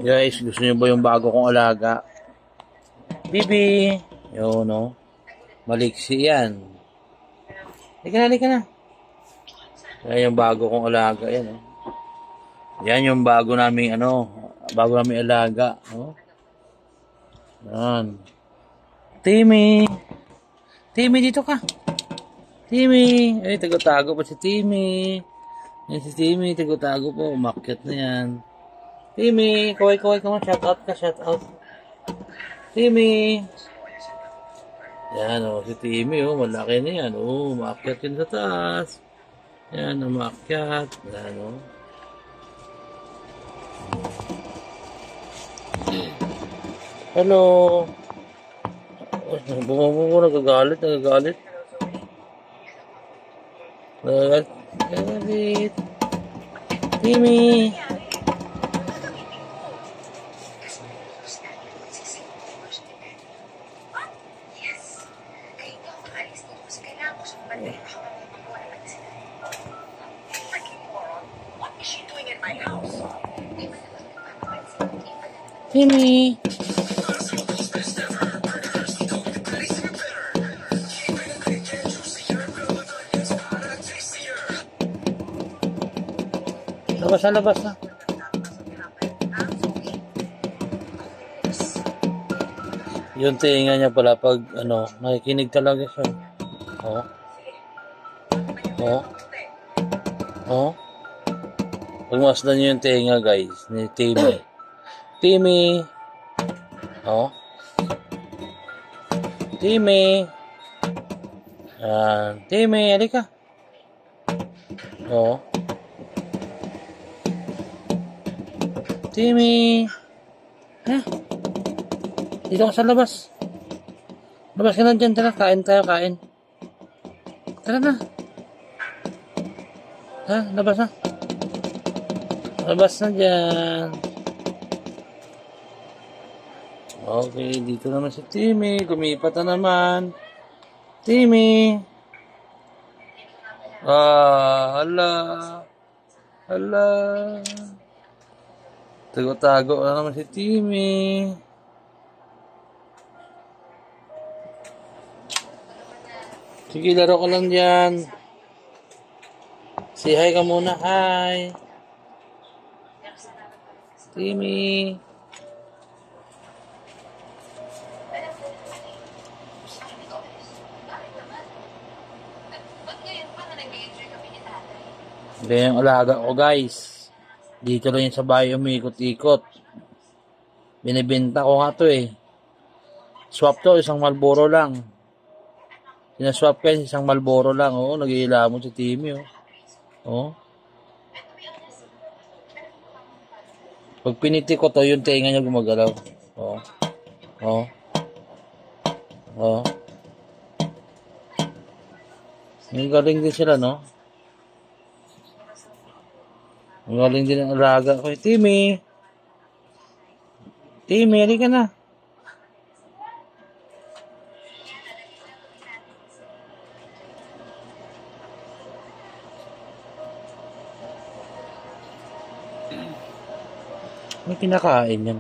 Guys, gusto niyo ba yung bago kong alaga? Bibi! Yun, no? Maliksi yan. Halika na. Yan yung bago kong alaga. Yan, no? Yan yung bago naming, bago naming alaga. No? Yan. Timmy! Timmy, dito ka! Timmy! Ay, tago-tago pa si Timmy. Yan si Timmy, tago-tago po. Umakyat na yan. Timmy! Kaway-kaway ka mo. Shout out. Timmy! Yan, si Timmy, malaki na yan. Umakyat yun sa taas. Yan, umakyat. Yan, Hello! Bumabungo, nagagalit. Timmy! Timmy! Labas na. Yung tinga niya pala pag nakikinig talaga siya. Pagmasdan niyo yung tinga, guys, ni Timmy. Timmy! Timmy! Timmy, halika. Timmy! Dito ka sa labas. Labas ka na dyan. Tara, kain tayo. Tara na. Labas na. Labas na dyan. Okay, dito naman si Timmy. Gumipat na naman. Timmy! Hala. Tago-tago na naman si Timmy. Sige, laro ka lang dyan. Say hi ka muna. Hi. Timmy. Ito yung alaga ko, guys. Dito lang yun sa bahay umikot-ikot. Binibenta ko nga to eh. Swap to, isang Marlboro lang. Sinaswap ka isang Marlboro lang. Nag-iilamon si Timmy. Pag piniti ko to, yung tenga niya gumagalaw. Yung galing din sila, no? Ang galing din ang alaga ko. Timmy! Timmy, halika na. May kinakain yan.